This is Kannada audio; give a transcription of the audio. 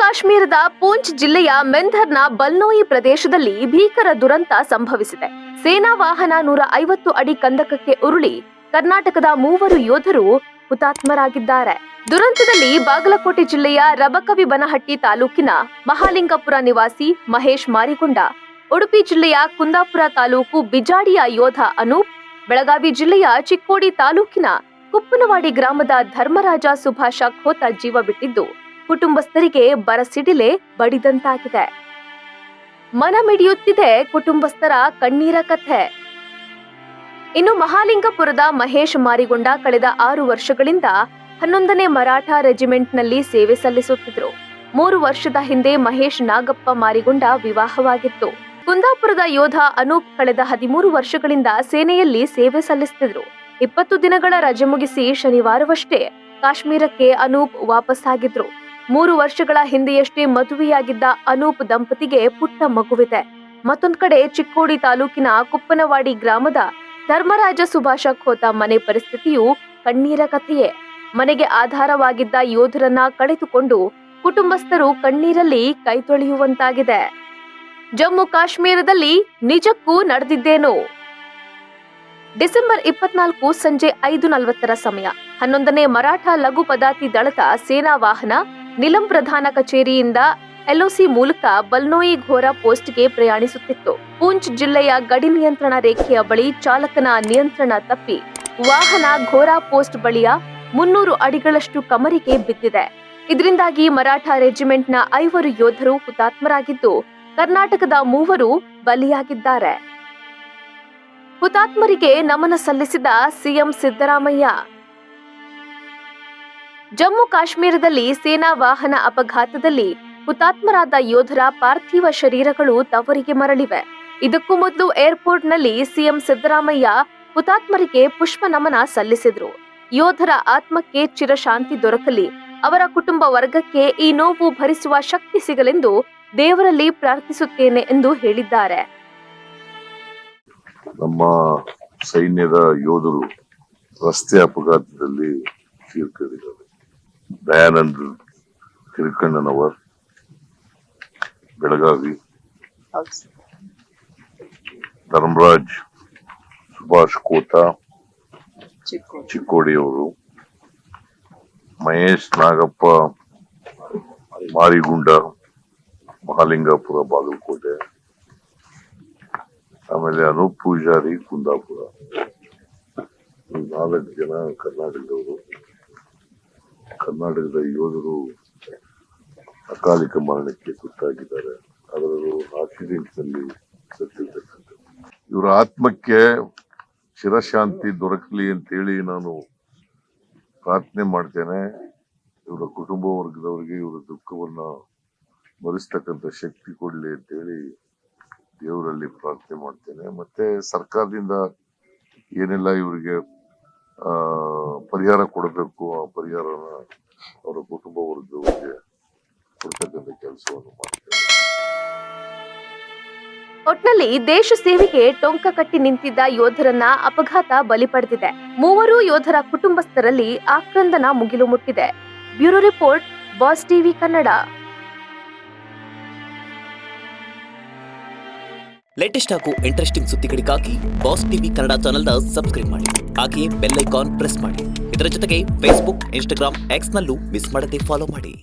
ಕಾಶ್ಮೀರದ ಪೂಂಚ್ ಜಿಲ್ಲೆಯ ಮೆಂಧರ್ನ ಬಲ್ನೋಯಿ ಪ್ರದೇಶದಲ್ಲಿ ಭೀಕರ ದುರಂತ ಸಂಭವಿಸಿದೆ. ಸೇನಾ ವಾಹನ 150 ಅಡಿ ಕಂದಕಕ್ಕೆ ಉರುಳಿ ಕರ್ನಾಟಕದ 3 ಯೋಧರು ಹುತಾತ್ಮರಾಗಿದ್ದಾರೆ. ದುರಂತದಲ್ಲಿ ಬಾಗಲಕೋಟೆ ಜಿಲ್ಲೆಯ ರಬಕವಿಬನಹಟ್ಟಿ ತಾಲೂಕಿನ ಮಹಾಲಿಂಗಪುರ ನಿವಾಸಿ ಮಹೇಶ್ ಮಾರಿಗೊಂಡ, ಉಡುಪಿ ಜಿಲ್ಲೆಯ ಕುಂದಾಪುರ ತಾಲೂಕು ಬಿಜಾಡಿಯ ಯೋಧ ಅನೂಪ್, ಬೆಳಗಾವಿ ಜಿಲ್ಲೆಯ ಚಿಕ್ಕೋಡಿ ತಾಲೂಕಿನ ಕುಪ್ಪನವಾಡಿ ಗ್ರಾಮದ ಧರ್ಮರಾಜ ಸುಭಾಷ ಖೋತ ಜೀವ ಬಿಟ್ಟಿದ್ದು, ಕುಟುಂಬಸ್ಥರಿಗೆ ಬರಸಿಡಿಲೆ ಬಡಿದಂತಾಗಿದೆ. ಮನಮಿಡಿಯುತ್ತಿದೆ ಕುಟುಂಬಸ್ಥರ ಕಣ್ಣೀರ ಕಥೆ. ಇನ್ನು ಮಹಾಲಿಂಗಪುರದ ಮಹೇಶ್ ಮಾರಿಗೊಂಡ ಕಳೆದ 6 ವರ್ಷಗಳಿಂದ 11ನೇ ಮರಾಠ ರೆಜಿಮೆಂಟ್ನಲ್ಲಿ ಸೇವೆ ಸಲ್ಲಿಸುತ್ತಿದ್ರು. 3 ವರ್ಷದ ಹಿಂದೆ ಮಹೇಶ್ ನಾಗಪ್ಪ ಮಾರಿಗೊಂಡ ವಿವಾಹವಾಗಿತ್ತು. ಕುಂದಾಪುರದ ಯೋಧ ಅನೂಪ್ ಕಳೆದ 13 ವರ್ಷಗಳಿಂದ ಸೇನೆಯಲ್ಲಿ ಸೇವೆ ಸಲ್ಲಿಸುತ್ತಿದ್ರು. 20 ದಿನಗಳ ರಜೆ ಮುಗಿಸಿ ಶನಿವಾರವಷ್ಟೇ ಕಾಶ್ಮೀರಕ್ಕೆ ಅನೂಪ್ ವಾಪಸ್ಸಾಗಿದ್ರು. 3 ವರ್ಷಗಳ ಹಿಂದೆಯಷ್ಟೇ ಮದುವೆಯಾಗಿದ್ದ ಅನೂಪ್ ದಂಪತಿಗೆ ಪುಟ್ಟ ಮಗುವಿದೆ. ಮತ್ತೊಂದು ಕಡೆ ಚಿಕ್ಕೋಡಿ ತಾಲೂಕಿನ ಕುಪ್ಪನವಾಡಿ ಗ್ರಾಮದ ಧರ್ಮರಾಜ ಸುಭಾಷ ಖೋತ ಮನೆ ಪರಿಸ್ಥಿತಿಯು ಕಣ್ಣೀರ ಕಥೆಯೇ. ಮನೆಗೆ ಆಧಾರವಾಗಿದ್ದ ಯೋಧರನ್ನ ಕಳೆದುಕೊಂಡು ಕುಟುಂಬಸ್ಥರು ಕಣ್ಣೀರಲ್ಲಿ ಕೈತೊಳೆಯುವಂತಾಗಿದೆ. ಜಮ್ಮು ಕಾಶ್ಮೀರದಲ್ಲಿ ನಿಜಕ್ಕೂ ನಡೆದಿದ್ದೇನೋ? ಡಿಸೆಂಬರ್ 24 ಸಂಜೆ 5:40 ಸಮಯ 11ನೇ ಮರಾಠ ಲಘು ಪದಾತಿ ದಳದ ಸೇನಾ ವಾಹನ ನಿಲಂ ಪ್ರಧಾನ ಕಚೇರಿಯಿಂದ ಎಲ್ಒಸಿ ಮೂಲಕ ಬಲ್ನೋಯಿ ಘೋರಾ ಪೋಸ್ಟ್ಗೆ ಪ್ರಯಾಣಿಸುತ್ತಿತ್ತು. ಪೂಂಚ್ ಜಿಲ್ಲೆಯ ಗಡಿ ನಿಯಂತ್ರಣ ರೇಖೆಯ ಬಳಿ ಚಾಲಕನ ನಿಯಂತ್ರಣ ತಪ್ಪಿ ವಾಹನ ಘೋರಾ ಪೋಸ್ಟ್ ಬಳಿಯ 300 ಅಡಿಗಳಷ್ಟು ಕಮರಿಗೆ ಬಿದ್ದಿದೆ. ಇದರಿಂದಾಗಿ ಮರಾಠ ರೆಜಿಮೆಂಟ್ನ 5 ಯೋಧರು ಹುತಾತ್ಮರಾಗಿದ್ದು, ಕರ್ನಾಟಕದ 3 ಬಲಿಯಾಗಿದ್ದಾರೆ. ಹುತಾತ್ಮರಿಗೆ ನಮನ ಸಲ್ಲಿಸಿದ ಸಿಎಂ ಸಿದ್ದರಾಮಯ್ಯ. ಜಮ್ಮು ಕಾಶ್ಮೀರದಲ್ಲಿ ಸೇನಾ ವಾಹನ ಅಪಘಾತದಲ್ಲಿ ಹುತಾತ್ಮರಾದ ಯೋಧರ ಪಾರ್ಥಿವ ಶರೀರಗಳು ತವರಿಗೆ ಮರಳಿವೆ. ಇದಕ್ಕೂ ಮೊದಲು ಏರ್ಪೋರ್ಟ್ನಲ್ಲಿ ಸಿಎಂ ಸಿದ್ದರಾಮಯ್ಯ ಹುತಾತ್ಮರಿಗೆ ಪುಷ್ಪ ನಮನ ಸಲ್ಲಿಸಿದ್ರು. ಯೋಧರ ಆತ್ಮಕ್ಕೆ ಚಿರಶಾಂತಿ ದೊರಕಲಿ, ಅವರ ಕುಟುಂಬ ವರ್ಗಕ್ಕೆ ಈ ನೋವು ಭರಿಸುವ ಶಕ್ತಿ ಸಿಗಲೆಂದು ದೇವರಲ್ಲಿ ಪ್ರಾರ್ಥಿಸುತ್ತೇನೆ ಎಂದು ಹೇಳಿದ್ದಾರೆ. ನಮ್ಮ ಸೈನ್ಯದ ಯೋಧರು ರಸ್ತೆ ಅಪಘಾತದಲ್ಲಿ ತೀರ್ಕೊಂಡಿದ್ದಾರೆ. ದಯಾನಂದ್ ಕಿರಕಣ್ಣನವರ್, ಬೆಳಗಾವಿ, ಧರ್ಮರಾಜ್ ಸುಭಾಷ್ ಖೋತ ಚಿಕ್ಕೋಡಿಯವರು, ಮಹೇಶ್ ನಾಗಪ್ಪ ಮಾರಿಗುಂಡ ಮಹಾಲಿಂಗಪುರ ಬಾಗಲಕೋಟೆ, ಆಮೇಲೆ ಅನೂಪ್ ಪೂಜಾರಿ ಕುಂದಾಪುರ. 4 ಜನ ಕರ್ನಾಟಕದವರು. ಕರ್ನಾಟಕದ ಯೋಧರು ಅಕಾಲಿಕ ಮರಣಕ್ಕೆ ತುತ್ತಾಗಿದ್ದಾರೆ. ಅದರಲ್ಲೂ ಆಕ್ಸಿಡೆಂಟ್ ನಲ್ಲಿ ಸತ್ತಿರ್ತಕ್ಕಂಥ ಇವರ ಆತ್ಮಕ್ಕೆ ಚಿರಶಾಂತಿ ದೊರಕಲಿ ಅಂತೇಳಿ ನಾನು ಪ್ರಾರ್ಥನೆ ಮಾಡ್ತೇನೆ. ಇವರ ಕುಟುಂಬ ವರ್ಗದವರಿಗೆ ಇವರ ದುಃಖವನ್ನ ಭರಿಸ್ತಕ್ಕಂಥ ಶಕ್ತಿ ಕೊಡ್ಲಿ ಅಂತೇಳಿ ದೇವರಲ್ಲಿ ಪ್ರಾರ್ಥನೆ ಮಾಡ್ತೇನೆ. ಮತ್ತೆ ಸರ್ಕಾರದಿಂದ ಏನೆಲ್ಲ ಇವರಿಗೆ ಪರಿಹಾರ ಕೊಡಬೇಕು, ಆ ಪರಿಹಾರನ ಅವರ ಕುಟುಂಬ ವರ್ಗದವರಿಗೆ ಕೊಡ್ತಕ್ಕಂಥ ಕೆಲಸವನ್ನು ಮಾಡ್ತೇನೆ. ಒಟ್ನಲ್ಲಿ ದೇಶ ಸೇವೆಗೆ ಟೊಂಕ ಕಟ್ಟಿ ನಿಂತಿದ್ದ ಯೋಧರನ್ನ ಅಪಘಾತ ಬಲಿ ಪಡೆದಿದೆ. 3 ಯೋಧರ ಕುಟುಂಬಸ್ಥರಲ್ಲಿ ಆಕ್ರಂದನ ಮುಗಿಲು ಮುಟ್ಟಿದೆ. Bureau report, boss TV Kannada. Latest ಹಾಗೂ ಇಂಟ್ರೆಸ್ಟಿಂಗ್ ಸುದ್ದಿಗಳಿಗಾಗಿ ಬಾಸ್ ಟಿವಿ ಕನ್ನಡ ಚಾನೆಲ್ನ ಸಬ್ಸ್ಕ್ರೈಬ್ ಮಾಡಿ. ಹಾಗೆಯೇ ಬೆಲ್ ಐಕಾನ್ ಪ್ರೆಸ್ ಮಾಡಿ. ಇದರ ಜೊತೆಗೆ ಫೇಸ್ಬುಕ್, ಇನ್ಸ್ಟಾಗ್ರಾಮ್, ಎಕ್ಸ್ ನಲ್ಲೂ ಮಿಸ್ ಮಾಡದೆ ಫಾಲೋ ಮಾಡಿ.